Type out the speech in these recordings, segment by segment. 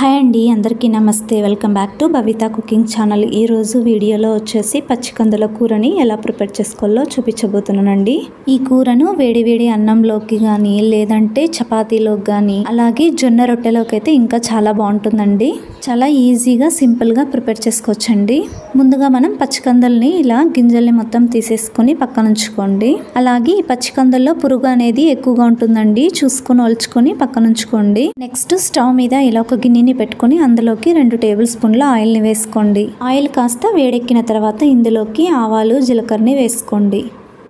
Hi అండి, అందరికీ నమస్తే. Welcome back to Bhavita cooking channel. ఈరోజు వీడియోలో వచ్చేసి పచ్చికందుల కూరని ఎలా ప్రిపేర్ చేసుకోవాలో చూపించబోతున్నానండి. ఈ కూరను వేడివేడి అన్నంలోకి కానీ లేదంటే చపాతీలోకి కానీ అలాగే జొన్న రొట్టెలోకి అయితే ఇంకా చాలా బాగుంటుందండి. చాలా ఈజీగా సింపుల్గా ప్రిపేర్ చేసుకోవచ్చండి. ముందుగా మనం పచ్చికందుల్ని ఇలా గింజల్ని మొత్తం తీసేసుకొని పక్కన ఉంచుకోండి. అలాగే ఈ పచ్చికందుల్లో పురుగు అనేది ఎక్కువగా ఉంటుందండి, చూసుకొని ఒలుచుకొని పక్కన ఉంచుకోండి. నెక్స్ట్ స్టవ్ మీద ఇలా ఒక గిన్నెని పెట్టుకొని అందులోకి 2 టేబుల్ స్పూన్ల ఆయిల్ని వేసుకోండి. ఆయిల్ కాస్త వేడెక్కిన తర్వాత ఇందులోకి ఆవాలు జీలకర్రని వేసుకోండి.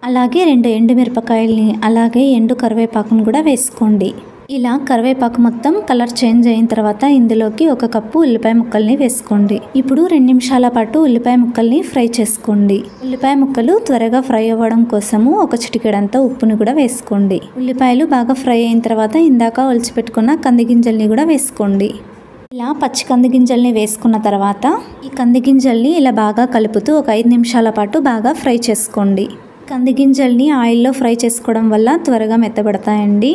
అలాగే 2 ఎండుమిరపకాయల్ని అలాగే ఎండు కరివేపాకును కూడా వేసుకోండి. ఇలా కరివేపాకు మొత్తం కలర్ చేంజ్ అయిన తర్వాత ఇందులోకి 1 కప్పు ఉల్లిపాయ ముక్కల్ని వేసుకోండి. ఇప్పుడు 2 నిమిషాల పాటు ఉల్లిపాయ ముక్కల్ని ఫ్రై చేసుకోండి. ఉల్లిపాయ ముక్కలు త్వరగా ఫ్రై అవ్వడం కోసము 1 చిటికెడంత ఉప్పుని కూడా వేసుకోండి. ఉల్లిపాయలు బాగా ఫ్రై అయిన తర్వాత ఇందాక ఒలిచిపెట్టుకున్న కంది గింజల్ని కూడా వేసుకోండి. ఇలా పచ్చి కంది గింజల్ని వేసుకున్న తర్వాత ఈ కంది గింజల్ని ఇలా బాగా కలుపుతూ 5 నిమిషాల పాటు బాగా ఫ్రై చేసుకోండి. కంది గింజల్ని ఆయిల్లో ఫ్రై చేసుకోవడం వల్ల త్వరగా మెత్తబడతాయండి.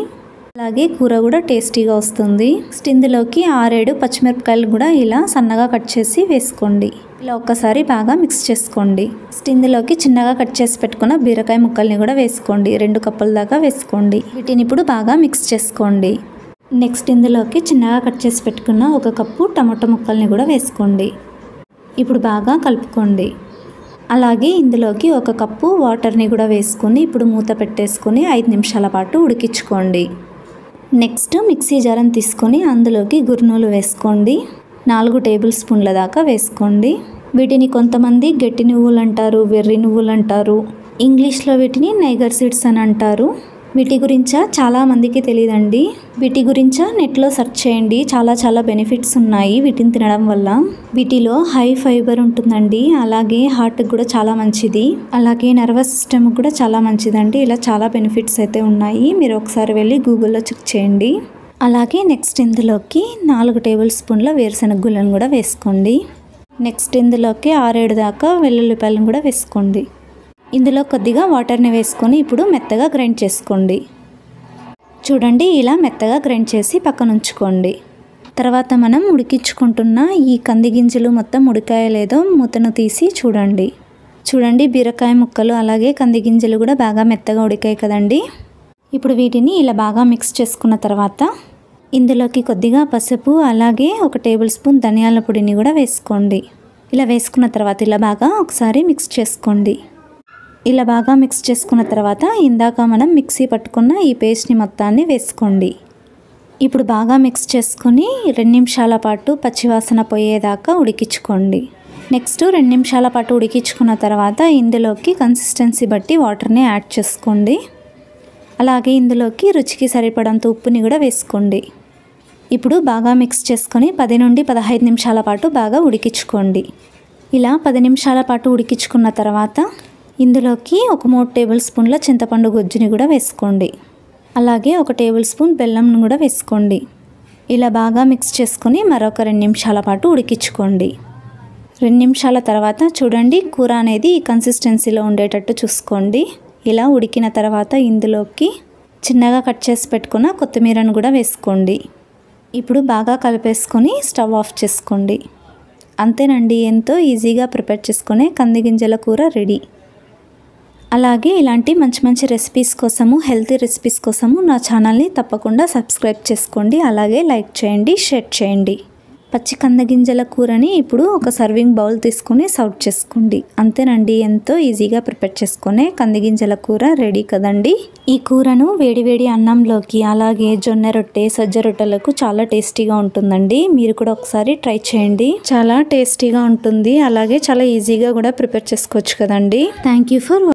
అలాగే కూర కూడా టేస్టీగా వస్తుంది. ఇందులోకి 6-7 పచ్చిమిరపకాయలు కూడా ఇలా సన్నగా కట్ చేసి వేసుకోండి. ఇలా ఒక్కసారి బాగా మిక్స్ చేసుకోండి. ఇందులోకి చిన్నగా కట్ చేసి పెట్టుకున్న బీరకాయ ముక్కల్ని కూడా వేసుకోండి. 2 కప్పుల దాకా వేసుకోండి. వీటిని ఇప్పుడు బాగా మిక్స్ చేసుకోండి. నెక్స్ట్ ఇందులోకి చిన్నగా కట్ చేసి పెట్టుకున్న 1 కప్పు టమాటో ముక్కల్ని కూడా వేసుకోండి. ఇప్పుడు బాగా కలుపుకోండి. అలాగే ఇందులోకి 1 కప్పు వాటర్ని కూడా వేసుకొని ఇప్పుడు మూత పెట్టేసుకొని 5 నిమిషాల పాటు ఉడికించుకోండి. నెక్స్ట్ మిక్సీ జార్ని తీసుకొని అందులోకి గుర్నూలు వేసుకోండి. 4 టేబుల్ స్పూన్ల దాకా వేసుకోండి. వీటిని కొంతమంది గట్టి నువ్వులు అంటారు, వెర్రి నువ్వులు అంటారు. ఇంగ్లీష్లో వీటిని నైగర్ సీడ్స్ అని అంటారు. వీటి గురించా చాలా మందికి తెలియదండి. వీటి గురించా నెట్లో సెర్చ్ చేయండి. చాలా బెనిఫిట్స్ ఉన్నాయి వీటిని తినడం వల్ల. వీటిలో హై ఫైబర్ ఉంటుందండి. అలాగే హార్ట్కి కూడా చాలా మంచిది. అలాగే నర్వస్ సిస్టమ్కి కూడా చాలా మంచిదండి. ఇలా చాలా బెనిఫిట్స్ అయితే ఉన్నాయి. మీరు ఒకసారి వెళ్ళి గూగుల్లో చెక్ చేయండి. అలాగే నెక్స్ట్ ఇందులోకి 4 టేబుల్ స్పూన్ల వేరుశనగ గుళ్ళను కూడా వేసుకోండి. నెక్స్ట్ ఇందులోకి 6-7 దాకా వెల్లుల్లిపాయలను కూడా వేసుకోండి. ఇందులో కొద్దిగా వాటర్ని వేసుకొని ఇప్పుడు మెత్తగా గ్రైండ్ చేసుకోండి. చూడండి, ఇలా మెత్తగా గ్రైండ్ చేసి పక్కన ఉంచుకోండి. తర్వాత మనం ఉడికించుకుంటున్న ఈ కంది గింజలు మొత్తం ఉడికాయలేదో మూతను తీసి చూడండి బీరకాయ ముక్కలు అలాగే కంది గింజలు కూడా బాగా మెత్తగా ఉడికాయి కదండి. ఇప్పుడు వీటిని ఇలా బాగా మిక్స్ చేసుకున్న తర్వాత ఇందులోకి కొద్దిగా పసుపు అలాగే 1 టేబుల్ స్పూన్ ధనియాల పొడిని కూడా వేసుకోండి. ఇలా వేసుకున్న తర్వాత ఇలా బాగా ఒకసారి మిక్స్ చేసుకోండి. ఇలా బాగా మిక్స్ చేసుకున్న తర్వాత ఇందాక మనం మిక్సీ పట్టుకున్న ఈ పేస్ట్ని మొత్తాన్ని వేసుకోండి. ఇప్పుడు బాగా మిక్స్ చేసుకొని 2 నిమిషాల పాటు పచ్చివాసన పోయేదాకా ఉడికించుకోండి. నెక్స్ట్ 2 నిమిషాల పాటు ఉడికించుకున్న తర్వాత ఇందులోకి కన్సిస్టెన్సీ బట్టి వాటర్ని యాడ్ చేసుకోండి. అలాగే ఇందులోకి రుచికి సరిపడంత ఉప్పుని కూడా వేసుకోండి. ఇప్పుడు బాగా మిక్స్ చేసుకొని 10 నుండి 15 నిమిషాల పాటు బాగా ఉడికించుకోండి. ఇలా 10 నిమిషాల పాటు ఉడికించుకున్న తర్వాత ఇందులోకి 3 టేబుల్ స్పూన్ల చింతపండు గుజ్జుని కూడా వేసుకోండి. అలాగే 1 టేబుల్ స్పూన్ బెల్లంను కూడా వేసుకోండి. ఇలా బాగా మిక్స్ చేసుకొని మరొక 2 నిమిషాల పాటు ఉడికించుకోండి. 2 నిమిషాల తర్వాత చూడండి, కూర అనేది ఈ కన్సిస్టెన్సీలో ఉండేటట్టు చూసుకోండి. ఇలా ఉడికిన తర్వాత ఇందులోకి చిన్నగా కట్ చేసి పెట్టుకున్న కొత్తిమీరను కూడా వేసుకోండి. ఇప్పుడు బాగా కలిపేసుకొని స్టవ్ ఆఫ్ చేసుకోండి. అంతేనండి, ఎంతో ఈజీగా ప్రిపేర్ చేసుకునే కంది గింజల కూర రెడీ. అలాగే ఇలాంటి మంచి రెసిపీస్ కోసము, హెల్తీ రెసిపీస్ కోసము నా ఛానల్ని తప్పకుండా సబ్స్క్రైబ్ చేసుకోండి. అలాగే లైక్ చేయండి, షేర్ చేయండి. పచ్చి కంది గింజల కూరని ఇప్పుడు ఒక సర్వింగ్ బౌల్ తీసుకుని సర్వ్ చేసుకోండి. అంతేనండి, ఎంతో ఈజీగా ప్రిపేర్ చేసుకునే కంది గింజల కూర రెడీ కదండి. ఈ కూరను వేడివేడి అన్నంలోకి అలాగే జొన్న రొట్టె, సజ్జ రొట్టెలకు చాలా టేస్టీగా ఉంటుందండి. మీరు కూడా ఒకసారి ట్రై చేయండి. చాలా టేస్టీగా ఉంటుంది. అలాగే చాలా ఈజీగా కూడా ప్రిపేర్ చేసుకోవచ్చు కదండి. Thank you for